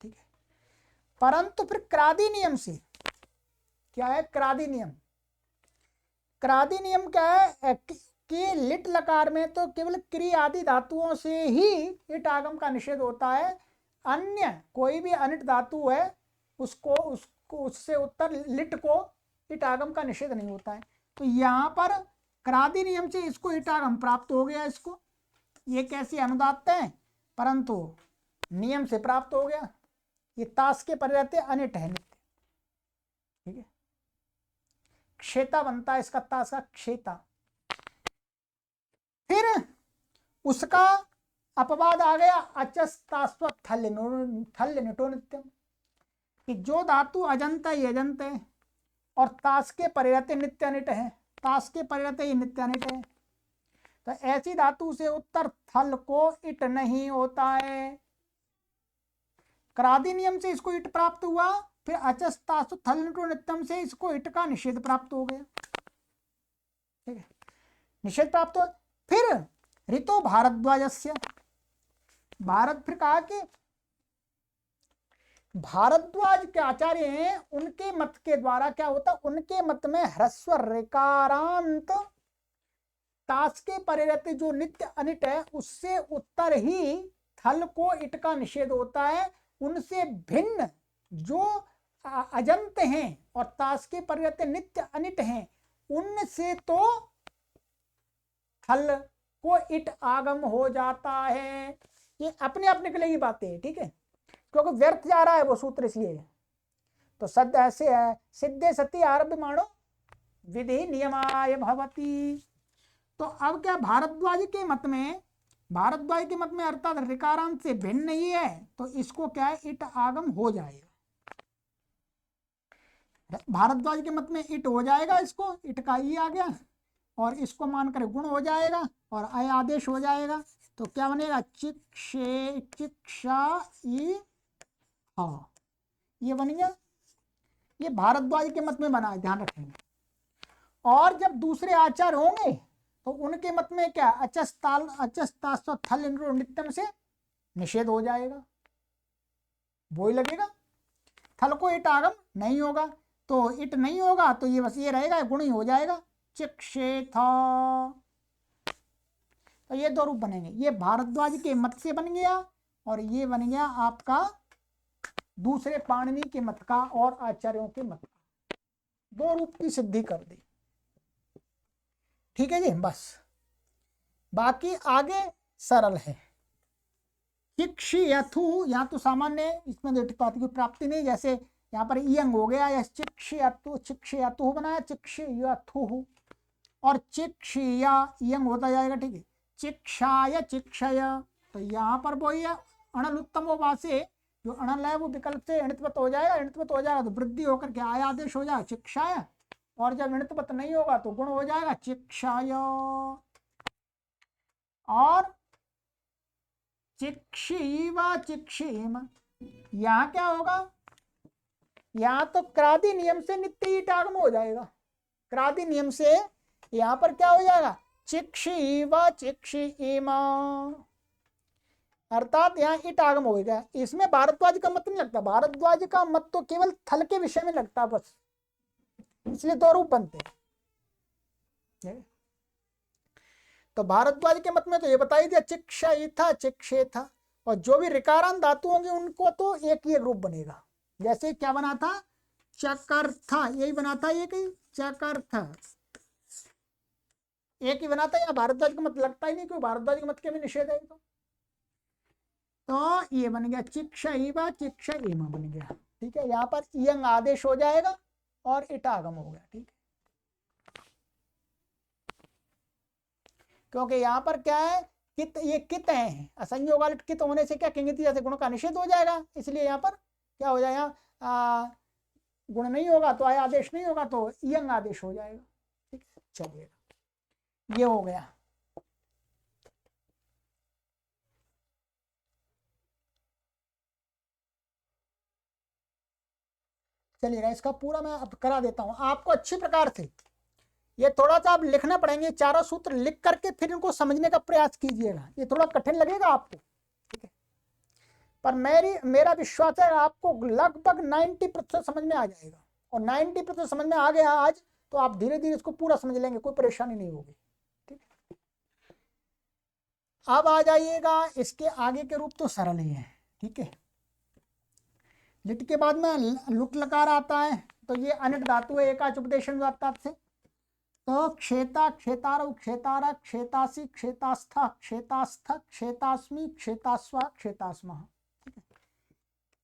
ठीक है, परंतु फिर क्रादि नियम से क्या है, क्रादि नियम, क्रादि नियम क्या है कि लिट लकार में तो केवल क्री आदि धातुओं से ही इट आगम का निषेध होता है, अन्य कोई भी अनिट धातु है उसको उससे उत्तर लिट को इट आगम का निषेध नहीं होता है। तो यहाँ पर क्रादि नियम से इसको इट आगम प्राप्त हो गया। इसको ये कैसे अनुदात्त है परंतु नियम से प्राप्त हो गया, ये ताश के परिवर्ते अनिट है नित्य। ठीक है, क्षेता बनता है इसका, ताश का क्षेता। फिर उसका अपवाद आ गया अचस्तास्व थल निटो नित्यम, कि जो धातु अजंत ही अजंत है और ताश के परिवर्ते नित्य अनिट है, ताश के परिवर्ते ही नित्य अनिट है, तो ऐसी धातु से उत्तर थल को इट नहीं होता है। क्रादि नियम से इसको इट प्राप्त हुआ, फिर अचस्तास्व थल निटो नित्यम से इसको इट का निषेध प्राप्त हो गया। ठीक है, निषेध प्राप्त हो। फिर ऋतो भारद्वाजस्य, भारत फिर कहा कि भारद्वाज के आचार्य हैं, उनके मत के द्वारा क्या होता, उनके मत में ह्रस्व ऋकारांत ताश के परिवर्ते जो नित्य अनिट है उससे उत्तर ही थल को इट का निषेध होता है, उनसे भिन्न जो अजंत हैं और ताश के परिवर्ते नित्य अनिट हैं उनसे तो थल को इट आगम हो जाता है। ये अपने अपने के लिए ही बातें हैं। ठीक है, क्योंकि व्यर्थ जा रहा है वो सूत्र, इसलिए तो सद ऐसे है सिद्धे सती आरभ्य मानो विधि नियमाय भवती। तो अब क्या भारद्वाज के मत में अर्थात ऋकारांत से भिन्न नहीं है तो इसको क्या है इट आगम हो जाएगा। भारद्वाज के मत में इट हो जाएगा, इसको इट का ई आ गया और इसको मानकर गुण हो जाएगा और अय आदेश हो जाएगा। तो क्या बनेगा चिक्षा ई हाँ, ये बन गया। ये भारद्वाज के मत में बना है, ध्यान रखेंगे। और जब दूसरे आचार होंगे तो उनके मत में क्या अचस्तास्व थल नित्यम से निषेध हो जाएगा, वो ही लगेगा। थल को इट आगम नहीं होगा, तो इट नहीं होगा तो ये बस ये रहेगा, गुण ही हो जाएगा चिक्षेथा। तो ये दो रूप बनेंगे, ये भारद्वाज के मत से बन गया और ये बन गया आपका दूसरे पाणिनि के मत का और आचार्यों के मत का, दो रूप की सिद्धि कर दी। ठीक है जी, बस बाकी आगे सरल है। चिक्षयथु यहाँ तो सामान्य, इसमें पाती की प्राप्ति नहीं, जैसे यहाँ पर इयंग हो गया या चिक्षयतु बनाया चिक्षयथु और चिक्षया इयंग होता जाएगा। ठीक है, चिक्षाय चिक्षय, तो यहाँ पर वो ये अणल उत्तम वासे जो अणल है वो विकल्प से अणित्वत हो जाएगा, अणित्वत हो जाएगा तो वृद्धि होकर के आय आदेश हो जाएगा चिक्षाय, और जब अणित्वत नहीं होगा तो गुण हो जाएगा चिक्षाय। और चिक्षीवा चिक्षीम, यहाँ क्या होगा, यहाँ तो क्रादि नियम से नित्य ईट आगम हो जाएगा। क्रादि नियम से यहाँ पर क्या हो जाएगा चिक्षीवा चिक्षीमा, अर्थात यहाँ ईट आगम हो गया। इसमें भारद्वाज का मत नहीं लगता, भारद्वाज का मत तो केवल थल के विषय में लगता बस, इसलिए दो रूप बनते हैं। तो भारद्वाज के मत में तो ये बताई दिया चिक्षयिथा चिक्षेथा, और जो भी ऋकारांत धातु होंगे उनको तो एक ही रूप बनेगा। जैसे क्या बना था, चकर्था, यही बना था, एक ही चकर्था एक ही बना था। या भारद्वाज का मत लगता ही नहीं, क्योंकि भारद्वाज के मत के भी निषेध है। तो ये बन गया चिक्षयिवा चिक्षयिमा बन गया। ठीक है, यहाँ पर इयंग आदेश हो जाएगा और इटागम हो गया। ठीक है, क्योंकि यहाँ पर क्या है, कित, ये कित है, असंयोग वाले कित होने से क्या किंगिति जैसे गुण का निषेध हो जाएगा, इसलिए यहाँ पर क्या हो जाएगा, गुण नहीं होगा तो आय आदेश नहीं होगा तो इयंग आदेश हो जाएगा। ठीक है, चलिएगा, ये हो गया। चलिएगा, इसका पूरा मैं अब करा देता हूं आपको अच्छी प्रकार से। ये थोड़ा सा आप लिखना पड़ेंगे, चारों सूत्र लिख करके फिर इनको समझने का प्रयास कीजिएगा। ये थोड़ा कठिन लगेगा आपको, ठीक है, पर मेरा विश्वास है आपको लगभग 90% समझ में आ जाएगा। और 90% समझ में आ गया आज तो आप धीरे धीरे इसको पूरा समझ लेंगे, कोई परेशानी नहीं होगी। ठीक है, अब आ जाइएगा, इसके आगे के रूप तो सरल ही है। ठीक है, लिट के बाद में लुट लकार आता है, तो ये अनिट धातु है, एकाच उपदेशन से। तो क्षेता क्षेतारौ क्षेतारा क्षेतासी क्षेतास्था क्षेतास्थ क्षेतास्मि क्षेतास्वा क्षेतास्मा।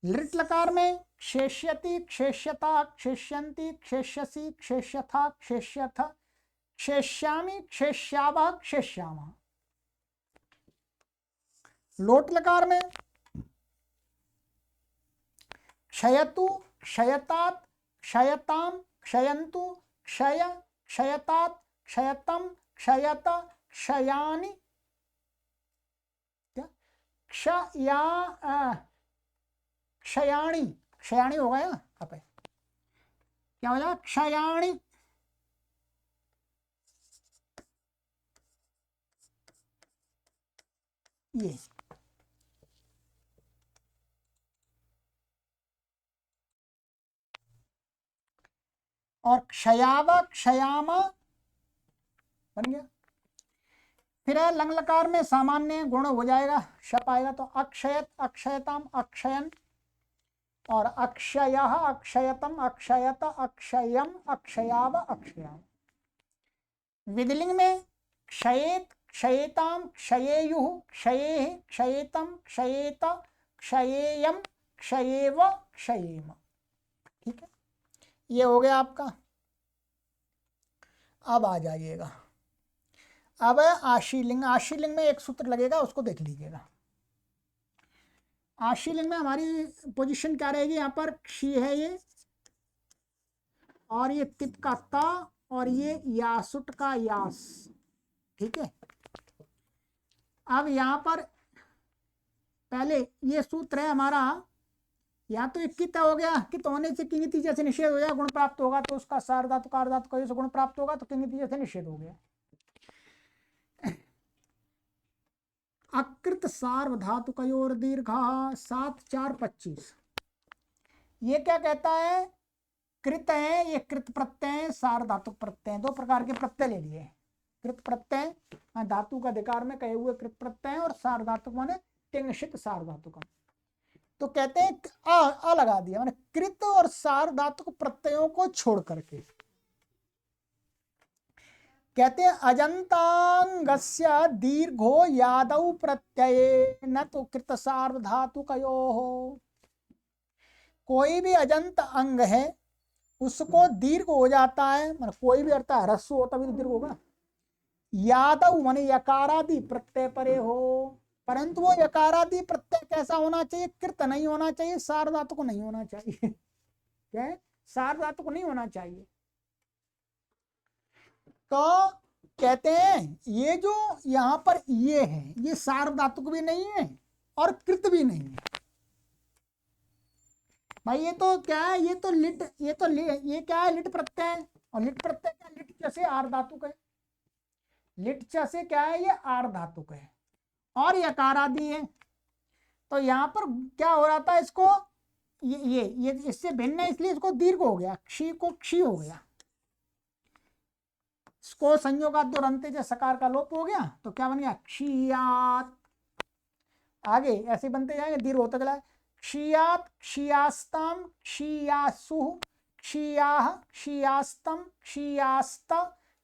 लिट लकार में क्षेष्यति क्षेष्यता क्षेष्यन्ति क्षेष्यसि क्षेष्यथा क्षेष्यथ क्षेष्यामि क्षेष्यावः क्षेष्यामः। लोट लकार में क्षयतु क्षयतात क्षयताम क्षयन्तु क्षय क्षयतात क्षयतम क्षयत क्षयानि क्षया क्षयाणि क्षयाणि हो गया। अब क्या हो जाएगा, क्षयाणि। ये और क्षयाव क्षयामा बन गया। फिर है लंग लकार में सामान्य गुण हो जाएगा, शप आएगा तो अक्षयत अक्षयताम अक्षयन, और अक्षयः अक्षयतम अक्षयत अक्षयम अक्षयाव अक्षयाम। विधिलिंग में क्षयेत क्षयेताम क्षयेयुः क्षयेः क्षयेतम क्षयेत क्षयेयम क्षयेव क्षयेम। ठीक है, ये हो गया आपका। अब आ जाइएगा, अब आशीलिंग। आशीलिंग में एक सूत्र लगेगा, उसको देख लीजिएगा। आशीलिंग में हमारी पोजीशन क्या रहेगी, यहाँ पर क्षी है ये, और ये तिप का ता, और ये यासुट का यास। ठीक है, अब यहाँ पर पहले ये सूत्र है हमारा, या तो कित हो गया, कित होने से किंगिति जैसे निषेध हो जाए, गुण प्राप्त होगा तो उसका सार्वधातु कार्धातु का गुण प्राप्त होगा तो किंगिति जैसे निषेध हो गया। अकृत सार्वधातु कयोर दीर्घा 7 4 25। ये क्या कहता है, कृत है, ये कृत प्रत्यय सार्वधातुक प्रत्यय, दो प्रकार के प्रत्यय ले लिए। कृत प्रत्यय धातु का अधिकार में कहे हुए कृत प्रत्यय, और सार्वधातुक माने तिंगशित सार्वधातुक। तो कहते हैं आ लगा दिया, माने कृत और सार्वधातुक प्रत्ययों को छोड़ करके। कहते हैं अजंतांगस्य दीर्घो यादव प्रत्यय न तो कृत सार्वधातुकयोः। कोई भी अजंत अंग है उसको दीर्घ हो जाता है, मतलब कोई भी अर्थ ह्रस्व हो तभी तो दीर्घ होगा। यादव माने यकारादि प्रत्यय परे हो, परंतु वो यकारादि प्रत्यय कैसा होना चाहिए, कृत नहीं होना चाहिए, सार्वधातुक नहीं होना चाहिए। क्या है, सार्वधातुक नहीं होना चाहिए। तो कहते हैं ये जो यहाँ पर ये है, ये सार्वधातुक भी नहीं है और कृत भी नहीं है। भाई ये तो क्या है, ये तो लिट, ये क्या है, लिट प्रत्यय। और लिट प्रत्यय क्या, लिट जैसे आर्धातुक है, लिट जैसे क्या है, ये आर्धातुक है और यकारादि है। तो यहाँ पर क्या हो रहा था, इसको ये इससे भिन्न है, इसलिए इसको दीर्घ हो गया, क्षी को क्षी हो गया। को संयोगाद्यो रंते जैसे सकार का लोप हो गया तो क्या बन गया क्षीयात। आगे ऐसे बनते जाएंगे, दीर्घ होता चला है। क्षीयात, क्षीयास्ताम, क्षीयासु, क्षीयाह, क्षीयास्तम, क्षीयास्त,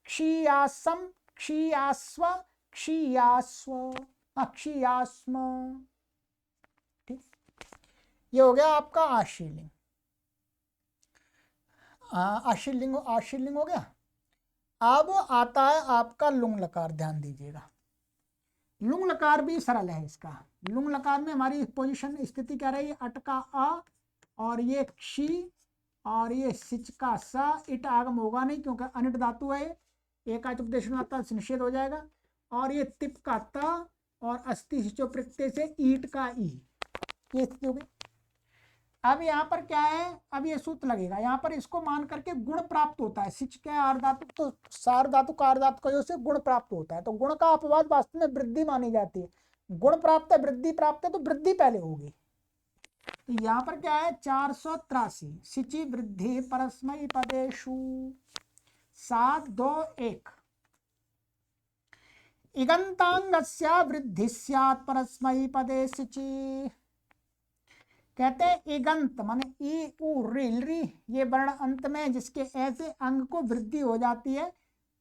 क्षीयासम, क्षीयास्व, क्षीयास्व, क्षीयास्म। ठीक, ये हो गया आपका आशीलिंग। आशीलिंग आशीलिंग हो गया। अब आता है आपका लुंग लकार, ध्यान दीजिएगा। लुंग लकार भी सरल है इसका। लुंग लकार में हमारी पोजीशन स्थिति क्या रही, अट का अ और ये क्षी और ये सिच का स। इट आगम होगा नहीं क्योंकि अनिट धातु है, एकाच उपदेश निषेध हो जाएगा। और ये तिप का त और अस्थि सिचो प्रत्यय से ईट का ई, ये स्थिति होगी। अब यहाँ पर क्या है, अब ये सूत्र लगेगा यहाँ पर, इसको मान करके गुण प्राप्त होता है। सिच के आर्धातु तो सार धातु का आर्धातु का से गुण प्राप्त होता है, तो गुण का अपवाद वास्तव में वृद्धि मानी जाती है। गुण प्राप्त है, वृद्धि प्राप्त है, तो वृद्धि पहले होगी। तो यहाँ पर क्या है 483 सिचि वृद्धि परस्मयी पदेशु 7 2 1 इगंतांगस्या वृद्धि स्यात् परस्मयी पदे सिचि। कहते हैं इगंत माने ई उ रिल री, ये वर्ण अंत में जिसके ऐसे अंग को वृद्धि हो जाती है,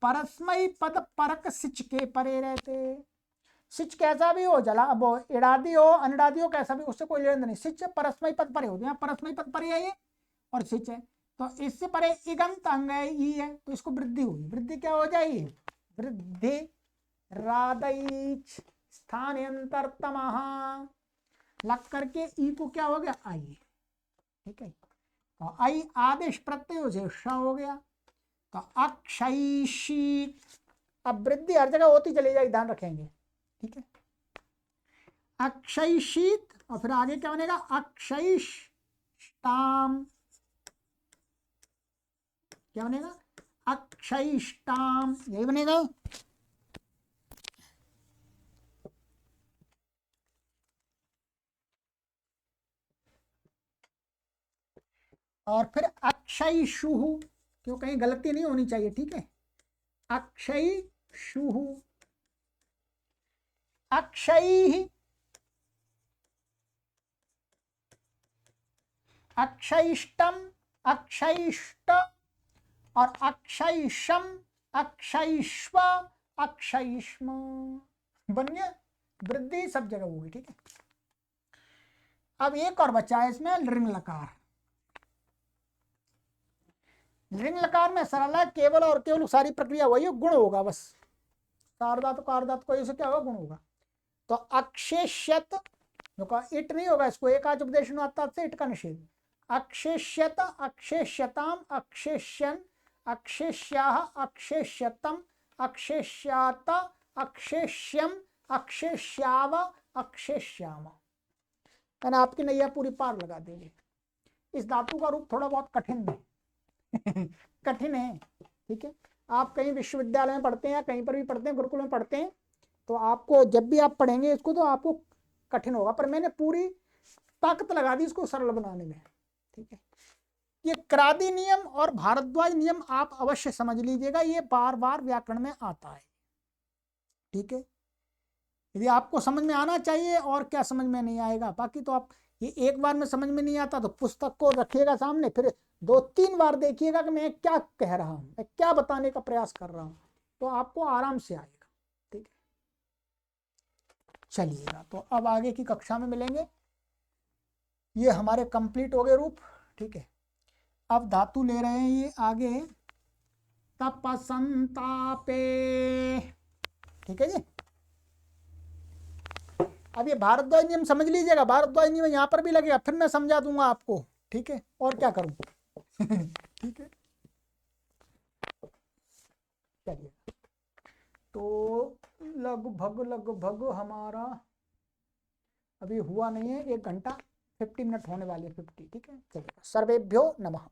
परस्मयी पद परक सिच के परे रहते। सिच कैसा भी हो, जला वो इड़ादी हो अनिड़ादी हो, कैसा भी, उससे कोई लेन नहीं। सिच परस्मयी पद परे होते हैं, परस्मयी पद परे है ये और सिच है, तो इससे परे इगंत अंग है ई है, तो इसको वृद्धि हुई। वृद्धि क्या हो जाएगी, वृद्धि रादैच स्थानांतरतमः लग करके ई को क्या हो गया आई। ठीक है, तो आई आदेश प्रत्यय से श हो गया, तो अक्षयी। अब वृद्धि हर जगह होती चली जाएगी, ध्यान रखेंगे। ठीक है, अक्षयीत और फिर आगे क्या बनेगा अक्षयिष्टाम। क्या बनेगा अक्षयिष्टाम, यही बनेगा। और फिर अक्षयिषुः, क्यों कहीं गलती नहीं होनी चाहिए। ठीक है, अक्षयिषुः, अक्षयी, अक्षयिष्टम, अक्षयिष्ट और अक्षयिषम, अक्षयिष्व, अक्षयिष्म, बन गया। वृद्धि सब जगह होगी। ठीक है, अब एक और बचा है इसमें लिंग लकार। लिंग लकार में सरल है, केवल और केवल सारी प्रक्रिया वही, गुण होगा बस। सारदात कारदात को क्या होगा, गुण होगा। तो अक्षेष्यत जो का इट नहीं होगा, इसको एकाच उपदेश से इट का निषेध। अक्षेष्यत, अक्षेष्यताम, अक्षेष्यन, अक्षेष्याः, अक्षेष्यतम, अक्षेष्यात, अक्षेष्यम, अक्षेष्याव, अक्षेष्याम। मैंने आपकी नैया पूरी पार लगा देंगे। इस धातु का रूप थोड़ा बहुत कठिन है कठिन है। ठीक है, आप कहीं विश्वविद्यालय में पढ़ते हैं या कहीं पर भी पढ़ते हैं, गुरुकुल में पढ़ते हैं, तो आपको जब भी आप पढ़ेंगे इसको तो आपको कठिन होगा, पर मैंने पूरी ताकत लगा दी इसको सरल बनाने में। ठीक है, ये क्रादी नियम और भारद्वाज नियम आप अवश्य समझ लीजिएगा, ये बार बार व्याकरण में आता है। ठीक है, यदि आपको समझ में आना चाहिए, और क्या समझ में नहीं आएगा। बाकी तो आप ये एक बार में समझ में नहीं आता तो पुस्तक को रखिएगा सामने, फिर 2-3 बार देखिएगा कि मैं क्या कह रहा हूं, मैं क्या बताने का प्रयास कर रहा हूं, तो आपको आराम से आएगा। ठीक है, चलिएगा, तो अब आगे की कक्षा में मिलेंगे। ये हमारे कंप्लीट हो गए रूप। ठीक है, अब धातु ले रहे हैं ये आगे, तपसंतापे। ठीक है जी, अब ये भारद्वाज नियम समझ लीजिएगा, भारद्वाज नियम यहाँ पर भी लगेगा, फिर मैं समझा दूंगा आपको। ठीक है, और क्या करूं ठीक है, चलिए, तो लगभग हमारा अभी हुआ नहीं है, 1 घंटा 50 मिनट होने वाले 50। ठीक है, चलिए, सर्वेभ्यो नमः।